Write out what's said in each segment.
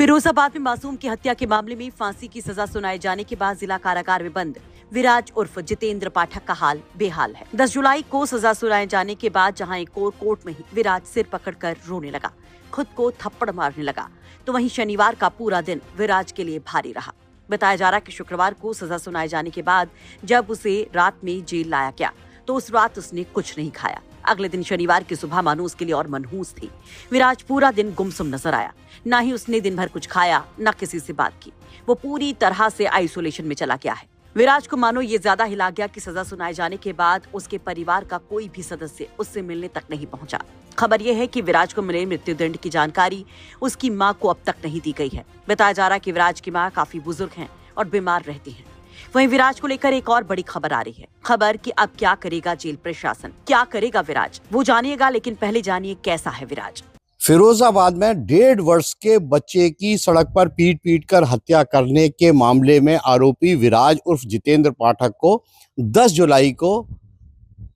फिरोजाबाद में मासूम की हत्या के मामले में फांसी की सजा सुनाए जाने के बाद जिला कारागार में बंद विराज उर्फ जितेंद्र पाठक का हाल बेहाल है। 10 जुलाई को सजा सुनाए जाने के बाद जहां एक और कोर्ट में ही विराज सिर पकड़कर रोने लगा, खुद को थप्पड़ मारने लगा, तो वहीं शनिवार का पूरा दिन विराज के लिए भारी रहा। बताया जा रहा है कि शुक्रवार को सजा सुनाए जाने के बाद जब उसे रात में जेल लाया गया तो उस रात उसने कुछ नहीं खाया। अगले दिन शनिवार की सुबह मानो उसके लिए और मनहूस थी। विराज पूरा दिन गुमसुम नजर आया, ना ही उसने दिन भर कुछ खाया, न किसी से बात की। वो पूरी तरह से आइसोलेशन में चला गया है। विराज को मानो ये ज्यादा हिला गया कि सजा सुनाए जाने के बाद उसके परिवार का कोई भी सदस्य उससे मिलने तक नहीं पहुंचा। खबर यह है कि विराज को मिले मृत्युदंड की जानकारी उसकी मां को अब तक नहीं दी गई है। बताया जा रहा है कि विराज की मां काफी बुजुर्ग हैं और बीमार रहती हैं। वहीं विराज को लेकर एक और बड़ी खबर आ रही है। खबर कि अब क्या करेगा जेल प्रशासन, क्या करेगा विराज, वो जानिएगा, लेकिन पहले जानिए कैसा है विराज। फिरोजाबाद में 1.5 वर्ष के बच्चे की सड़क पर पीट कर हत्या करने के मामले में आरोपी विराज उर्फ जितेंद्र पाठक को 10 जुलाई को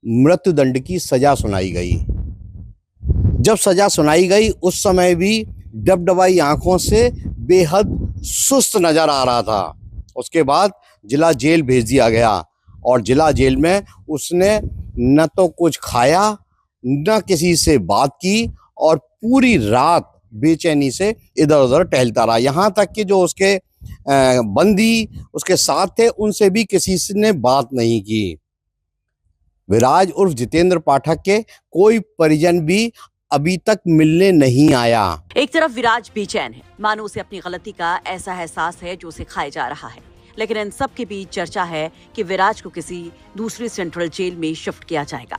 मृत्युदंड की सजा सुनाई गई। जब सजा सुनाई गई उस समय भी डबडबाई आंखों से बेहद सुस्त नजर आ रहा था। उसके बाद जिला जेल भेज दिया गया और जिला जेल में उसने न तो कुछ खाया, न किसी से बात की और पूरी रात बेचैनी से इधर उधर टहलता रहा। यहाँ तक कि जो उसके बंदी उसके साथ थे उनसे भी किसी ने बात नहीं की। विराज उर्फ जितेंद्र पाठक के कोई परिजन भी अभी तक मिलने नहीं आया। एक तरफ विराज बेचैन है, मानो उसे अपनी गलती का ऐसा एहसास है जो उसे खाए जा रहा है, लेकिन इन सब के बीच चर्चा है कि विराज को किसी दूसरी सेंट्रल जेल में शिफ्ट किया जाएगा।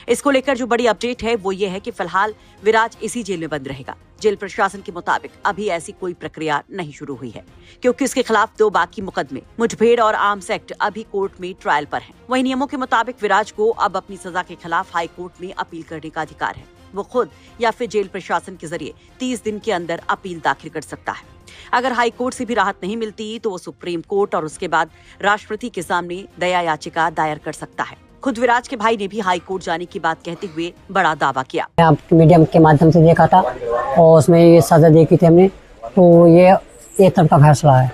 इसको लेकर जो बड़ी अपडेट है वो ये है कि फिलहाल विराज इसी जेल में बंद रहेगा। जेल प्रशासन के मुताबिक अभी ऐसी कोई प्रक्रिया नहीं शुरू हुई है, क्योंकि उसके खिलाफ 2 बाकी मुकदमे मुठभेड़ और आर्म्स एक्ट अभी कोर्ट में ट्रायल पर हैं। वहीं नियमों के मुताबिक विराज को अब अपनी सजा के खिलाफ हाई कोर्ट में अपील करने का अधिकार है। वो खुद या फिर जेल प्रशासन के जरिए 30 दिन के अंदर अपील दाखिल कर सकता है। अगर हाई कोर्ट से भी राहत नहीं मिलती तो वो सुप्रीम कोर्ट और उसके बाद राष्ट्रपति के सामने दया याचिका दायर कर सकता है। खुद विराज के भाई ने भी हाई कोर्ट जाने की बात कहते हुए बड़ा दावा किया। आपके मीडियम के माध्यम से देखा था और उसमें ये सजा देखी थी हमने, तो ये एक तरफा फैसला है।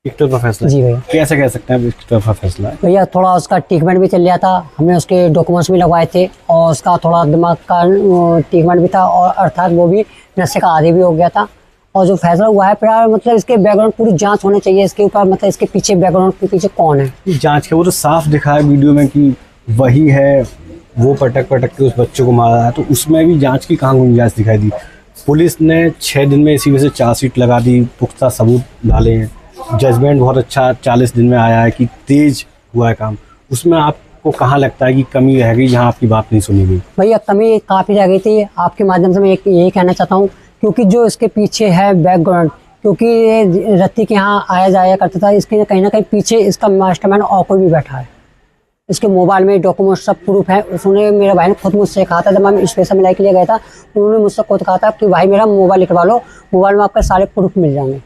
एक तरफा फैसला? जी भैया। कैसे कह सकते हैं एक तरफा फैसला है? भैया थोड़ा उसका ट्रीटमेंट भी चल रहा था, हमने उसके डॉक्यूमेंट्स भी लगवाए थे और उसका थोड़ा दिमाग का ट्रीटमेंट भी था और अर्थात वो भी नशे का आदी भी हो गया था। और जो फैसला हुआ है फिर मतलब इसके बैकग्राउंड पूरी जांच होनी चाहिए इसके ऊपर, मतलब इसके पीछे बैकग्राउंड के पीछे कौन है। जांच के वो तो साफ दिखा है वीडियो में कि वही है, वो पटक के उस बच्चे को मारा है, तो उसमें भी जांच की कहाँ गुंजाइश दिखाई दी। पुलिस ने 6 दिन में इसी वजह से चार्जशीट लगा दी, पुख्ता सबूत डाले हैं, जजमेंट बहुत अच्छा 40 दिन में आया है कि तेज हुआ है काम। उसमें आपको कहाँ लगता है कि कमी रह गई जहाँ आपकी बात नहीं सुनी गई? भैया कमी काफ़ी रह गई थी। आपके माध्यम से मैं यही कहना चाहता हूँ, क्योंकि जो इसके पीछे है बैकग्राउंड, क्योंकि रत्ती के यहाँ आया जाया करता था, इसके कहीं ना कहीं पीछे इसका मास्टरमाइंड और कोई भी बैठा है। इसके मोबाइल में डॉक्यूमेंट सब प्रूफ है। उसने मेरे भाई ने खुद मुझसे कहा था, जब मैं स्पेशल मिलाई के लिए गया था उन्होंने मुझसे खुद कहा था कि भाई मेरा मोबाइल निकलवा लो, मोबाइल में आपके सारे प्रूफ मिल जाएंगे।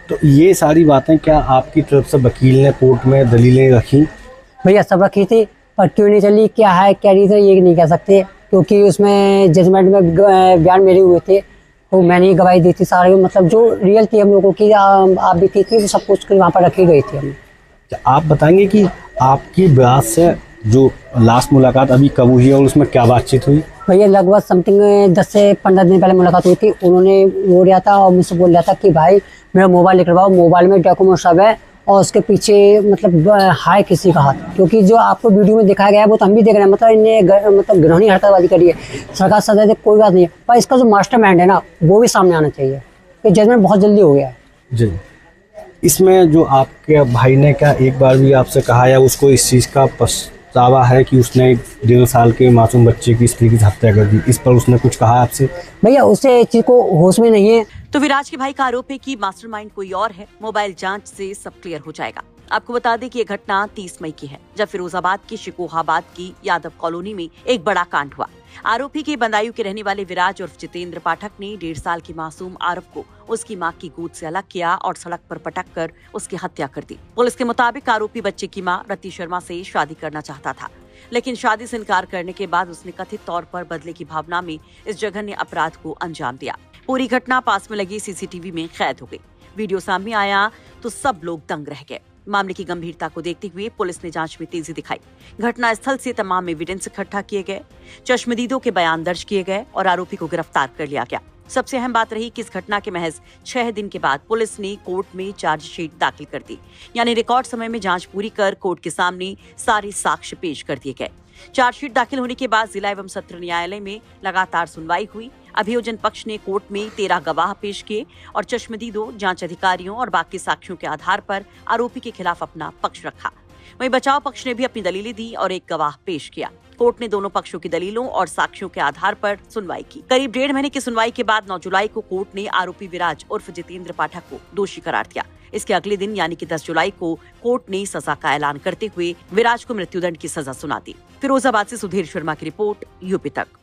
तो ये सारी बातें क्या आपकी तरफ से वकील ने कोर्ट में दलीलें रखी? भैया सब रखी थी, पर क्यों नहीं चली, क्या है क्या रीज़न ये नहीं कह सकते, क्योंकि उसमें जजमेंट में बयान मेरे हुए थे तो मैंने ही गवाही दी थी सारी, मतलब जो रियल थी हम लोगों की, आप भी थी तो सब कुछ वहाँ पर रखी गई थी हमें। आप बताएंगे कि आपकी विराज से जो लास्ट मुलाकात अभी कब हुई है और उसमें क्या बातचीत हुई? भैया लगभग समथिंग 10 से 15 दिन पहले मुलाकात हुई थी। उन्होंने वो रहा था और मुझसे बोल रहा था कि भाई मेरा मोबाइल निकलवाओ, मोबाइल में डॉक्यूमेंट सब है और उसके पीछे मतलब है किसी का हाथ, क्योंकि जो आपको वीडियो में दिखाया गया है वो तो हम भी देख रहे हैं, मतलब इन्हें मतलब घृणीय हरकतबाजी करी है। सरकार सजा दे कोई बात नहीं है, पर इसका जो मास्टरमाइंड है ना वो भी सामने आना चाहिए। तो जजमेंट बहुत जल्दी हो गया है जी। इसमें जो आपके भाई ने क्या एक बार भी आपसे कहा या उसको इस चीज़ का पछतावा है कि उसने 1.5 साल के मासूम बच्चे की स्त्री की हत्या कर दी? इस पर उसने कुछ कहा आपसे? भैया उसे इस चीज़ को होश में नहीं है। तो विराज के भाई का आरोप है कि मास्टरमाइंड कोई और है। मोबाइल जांच से सब क्लियर हो जाएगा। आपको बता दें कि ये घटना 30 मई की है, जब फिरोजाबाद की शिकोहाबाद की यादव कॉलोनी में एक बड़ा कांड हुआ। आरोपी के बंदायूं के रहने वाले विराज उर्फ जितेंद्र पाठक ने 1.5 साल की मासूम आरव को उसकी मां की गोद से अलग किया और सड़क पर पटक कर उसकी हत्या कर दी। पुलिस के मुताबिक आरोपी बच्चे की मां रति शर्मा से शादी करना चाहता था, लेकिन शादी से इनकार करने के बाद उसने कथित तौर पर बदले की भावना में इस जघन्य अपराध को अंजाम दिया। पूरी घटना पास में लगी सीसीटीवी में कैद हो गई। वीडियो सामने आया तो सब लोग दंग रह गए। मामले की गंभीरता को देखते हुए पुलिस ने जांच में तेजी दिखाई। घटनास्थल से तमाम एविडेंस इकट्ठा किए गए, चश्मदीदों के बयान दर्ज किए गए और आरोपी को गिरफ्तार कर लिया गया। सबसे अहम बात रही कि इस घटना के महज 6 दिन के बाद पुलिस ने कोर्ट में चार्जशीट दाखिल कर दी, यानी रिकॉर्ड समय में जांच पूरी कर कोर्ट के सामने सारे साक्ष्य पेश कर दिए गए। चार्जशीट दाखिल होने के बाद जिला एवं सत्र न्यायालय में लगातार सुनवाई हुई। अभियोजन पक्ष ने कोर्ट में 13 गवाह पेश किए और चश्मदीदों, जांच अधिकारियों और बाकी साक्ष्यों के आधार पर आरोपी के खिलाफ अपना पक्ष रखा। वहीं बचाव पक्ष ने भी अपनी दलीलें दी और एक गवाह पेश किया। कोर्ट ने दोनों पक्षों की दलीलों और साक्ष्यों के आधार पर सुनवाई की। करीब 1.5 महीने की सुनवाई के बाद 9 जुलाई को कोर्ट ने आरोपी विराज उर्फ जितेंद्र पाठक को दोषी करार दिया। इसके अगले दिन यानी कि 10 जुलाई को कोर्ट ने सजा का ऐलान करते हुए विराज को मृत्युदंड की सजा सुना दी। फिरोजाबाद से सुधीर शर्मा की रिपोर्ट, यूपी तक।